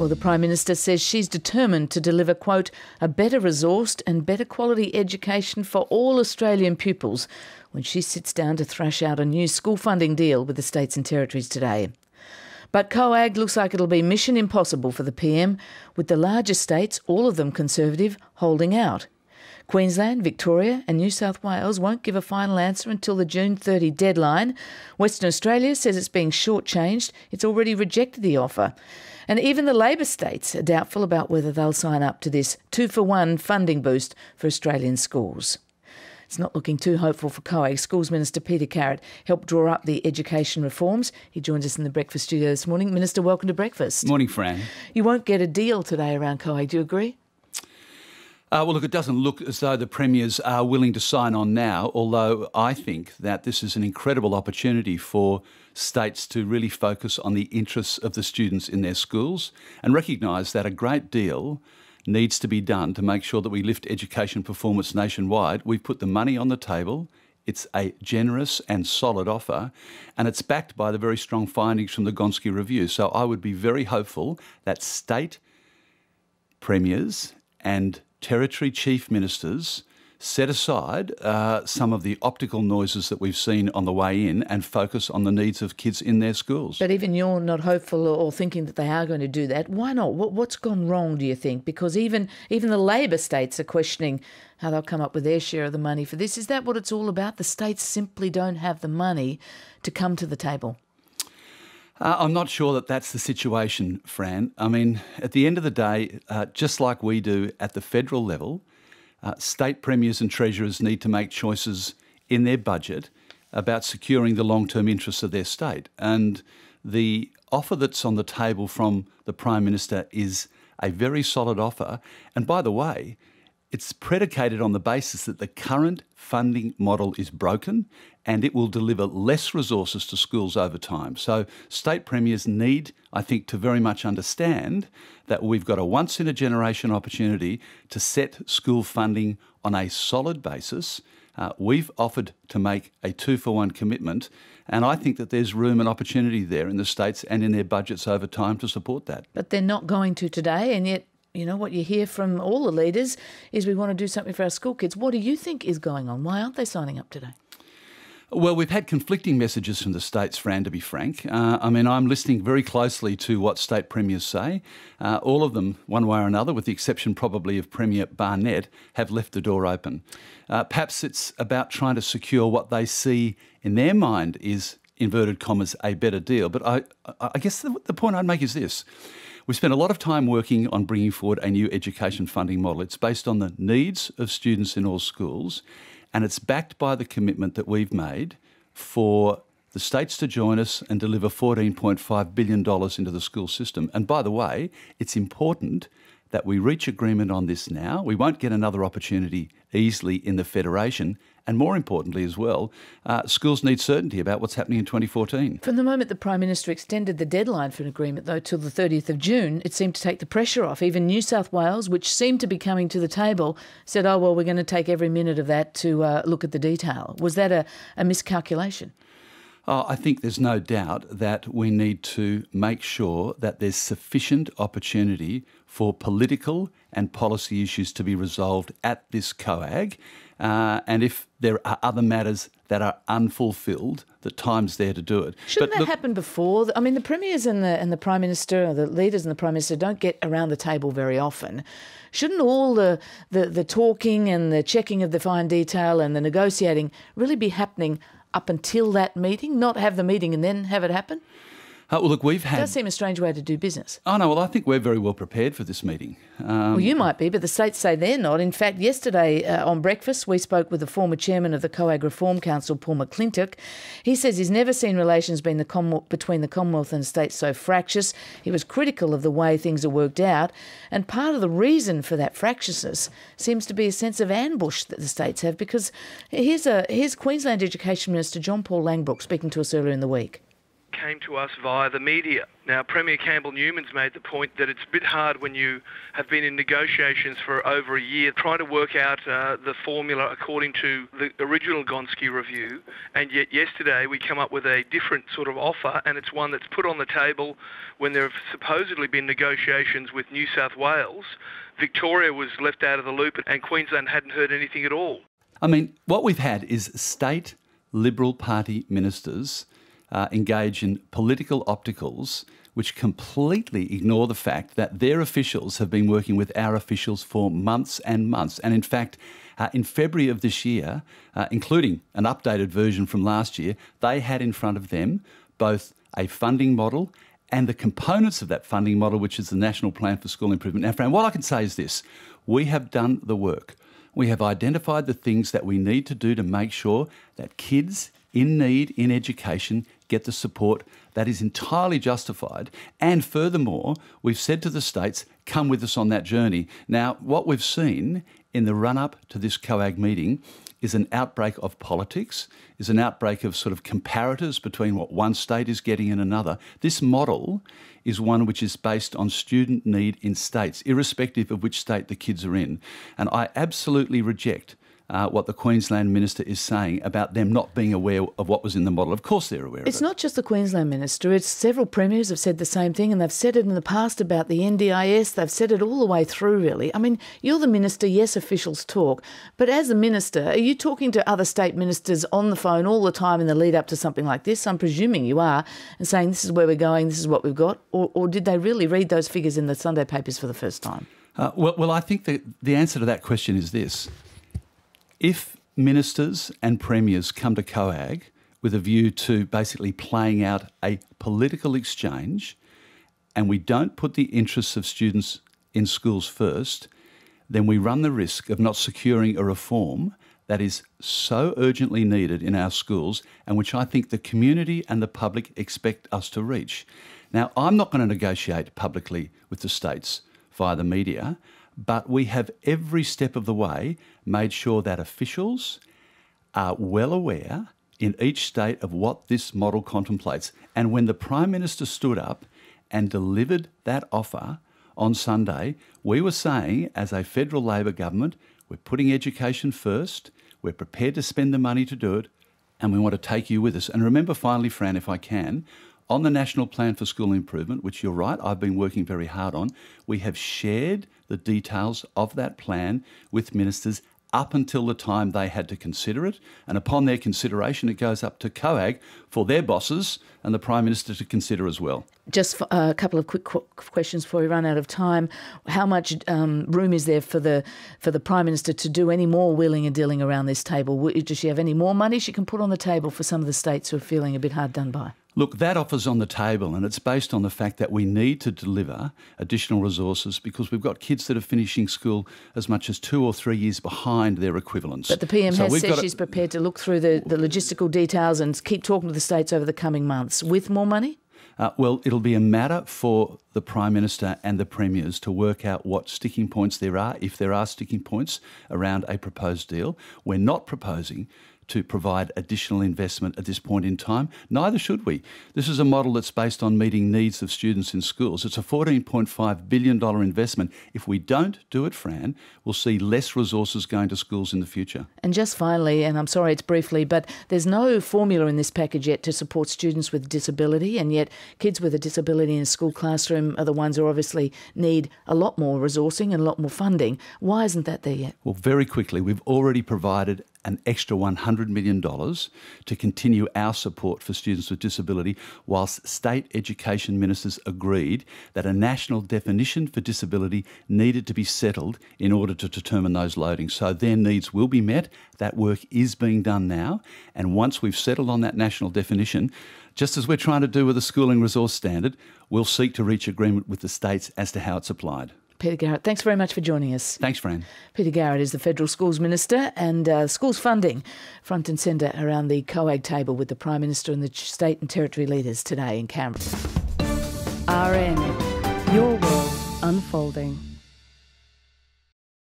Well, the Prime Minister says she's determined to deliver, quote, a better resourced and better quality education for all Australian pupils when she sits down to thrash out a new school funding deal with the states and territories today. But COAG looks like it'll be mission impossible for the PM, with the largest states, all of them Conservative, holding out. Queensland, Victoria and New South Wales won't give a final answer until the June 30 deadline. Western Australia says it's being shortchanged. It's already rejected the offer. And even the Labor states are doubtful about whether they'll sign up to this 2-for-1 funding boost for Australian schools. It's not looking too hopeful for COAG. Schools Minister Peter Garrett helped draw up the education reforms. He joins us in the breakfast studio this morning. Minister, welcome to breakfast. Morning, Fran. You won't get a deal today around COAG, do you agree? Well, look, it doesn't look as though the premiers are willing to sign on now, although I think that this is an incredible opportunity for states to really focus on the interests of the students in their schools and recognise that a great deal needs to be done to make sure that we lift education performance nationwide. We've put the money on the table. It's a generous and solid offer, and it's backed by the very strong findings from the Gonski Review. So I would be very hopeful that state premiers and territory chief ministers set aside some of the optical noises that we've seen on the way in and focus on the needs of kids in their schools. But even you're not hopeful or thinking that they are going to do that. Why not? What's gone wrong, do you think? Because even the Labor states are questioning how they'll come up with their share of the money for this. Is that what it's all about? The states simply don't have the money to come to the table. I'm not sure that that's the situation, Fran. I mean, at the end of the day, just like we do at the federal level, state premiers and treasurers need to make choices in their budget about securing the long-term interests of their state. And the offer that's on the table from the Prime Minister is a very solid offer. And by the way, it's predicated on the basis that the current funding model is broken and it will deliver less resources to schools over time. So state premiers need, I think, to very much understand that we've got a once-in-a-generation opportunity to set school funding on a solid basis. We've offered to make a 2-for-1 commitment, and I think that there's room and opportunity there in the states and in their budgets over time to support that. But they're not going to today, and yet, you know, what you hear from all the leaders is we want to do something for our school kids. What do you think is going on? Why aren't they signing up today? Well, we've had conflicting messages from the states, Fran, to be frank. I mean, I'm listening very closely to what state premiers say. All of them, one way or another, with the exception probably of Premier Barnett, have left the door open. Perhaps it's about trying to secure what they see in their mind is, inverted commas, a better deal. But I guess the point I'd make is this. We've spent a lot of time working on bringing forward a new education funding model. It's based on the needs of students in all schools, and it's backed by the commitment that we've made for the states to join us and deliver $14.5 billion into the school system. And by the way, it's important that we reach agreement on this now. We won't get another opportunity easily in the Federation. And more importantly as well, schools need certainty about what's happening in 2014. From the moment the Prime Minister extended the deadline for an agreement, though, till the 30th of June, it seemed to take the pressure off. Even New South Wales, which seemed to be coming to the table, said, oh, well, we're going to take every minute of that to look at the detail. Was that a miscalculation? I think there's no doubt that we need to make sure that there's sufficient opportunity for political and policy issues to be resolved at this COAG. And if there are other matters that are unfulfilled, the time's there to do it. Shouldn't that happen before? I mean, the premiers and the Prime Minister, or the leaders and the Prime Minister, don't get around the table very often. Shouldn't all the talking and the checking of the fine detail and the negotiating really be happening up until that meeting, not have the meeting and then have it happen? Well, look, we've had... It does seem a strange way to do business. Oh, no, well, I think we're very well prepared for this meeting. Well, you might be, but the states say they're not. In fact, yesterday on breakfast, we spoke with the former chairman of the COAG Reform Council, Paul McClintock. He says he's never seen relations between the Commonwealth and the states so fractious. He was critical of the way things are worked out. And part of the reason for that fractiousness seems to be a sense of ambush that the states have, because here's Queensland Education Minister John Paul Langbroek speaking to us earlier in the week. came to us via the media. Now, Premier Campbell-Newman's made the point that it's a bit hard when you have been in negotiations for over a year trying to work out the formula according to the original Gonski review, and yet yesterday we come up with a different sort of offer, and it's one that's put on the table when there have supposedly been negotiations with New South Wales. Victoria was left out of the loop and Queensland hadn't heard anything at all. I mean, what we've had is state Liberal Party ministers engage in political opticals which completely ignore the fact that their officials have been working with our officials for months and months. And in fact, in February of this year, including an updated version from last year, they had in front of them both a funding model and the components of that funding model, which is the National Plan for School Improvement. Now, Fran, what I can say is this. We have done the work. We have identified the things that we need to do to make sure that kids in need in education get the support that is entirely justified. And furthermore, we've said to the states, come with us on that journey. Now, what we've seen in the run-up to this COAG meeting is an outbreak of politics, is an outbreak of sort of comparators between what one state is getting and another. This model is one which is based on student need in states, irrespective of which state the kids are in. And I absolutely reject what the Queensland minister is saying about them not being aware of what was in the model. Of course they're aware of it. It's not just the Queensland minister. It's several premiers have said the same thing, and they've said it in the past about the NDIS. They've said it all the way through, really. I mean, you're the minister. Yes, officials talk. But as a minister, are you talking to other state ministers on the phone all the time in the lead up to something like this? I'm presuming you are, and saying this is where we're going, this is what we've got. Or did they really read those figures in the Sunday papers for the first time? Well, I think that the answer to that question is this. If ministers and premiers come to COAG with a view to basically playing out a political exchange and we don't put the interests of students in schools first, then we run the risk of not securing a reform that is so urgently needed in our schools and which I think the community and the public expect us to reach. Now, I'm not going to negotiate publicly with the states via the media, but we have every step of the way made sure that officials are well aware in each state of what this model contemplates. And when the Prime Minister stood up and delivered that offer on Sunday, we were saying, as a federal Labor government, we're putting education first, we're prepared to spend the money to do it, and we want to take you with us. And remember finally, Fran, if I can, on the National Plan for School Improvement, which you're right, I've been working very hard on, we have shared the details of that plan with ministers up until the time they had to consider it. And upon their consideration, it goes up to COAG for their bosses and the Prime Minister to consider as well. Just a couple of quick questions before we run out of time. How much room is there for the Prime Minister to do any more wheeling and dealing around this table? Does she have any more money she can put on the table for some of the states who are feeling a bit hard done by? Look, that offer's on the table, and it's based on the fact that we need to deliver additional resources because we've got kids that are finishing school as much as 2 or 3 years behind their equivalents. But the PM has said she's prepared to look through the logistical details and keep talking to the states over the coming months with more money? Well, it'll be a matter for the Prime Minister and the Premiers to work out what sticking points there are, if there are sticking points around a proposed deal. We're not proposing to provide additional investment at this point in time. Neither should we. This is a model that's based on meeting needs of students in schools. It's a $14.5 billion investment. If we don't do it, Fran, we'll see less resources going to schools in the future. And just finally, and I'm sorry it's briefly, but there's no formula in this package yet to support students with disability, and yet kids with a disability in a school classroom are the ones who obviously need a lot more resourcing and a lot more funding. Why isn't that there yet? Well, very quickly, we've already provided an extra $100 million to continue our support for students with disability, whilst state education ministers agreed that a national definition for disability needed to be settled in order to determine those loadings. So their needs will be met. That work is being done now. And once we've settled on that national definition, just as we're trying to do with the schooling resource standard, we'll seek to reach agreement with the states as to how it's applied. Peter Garrett, thanks very much for joining us. Thanks, Fran. Peter Garrett is the Federal Schools Minister, and schools funding front and centre around the COAG table with the Prime Minister and the state and territory leaders today in Canberra. RN, your world unfolding.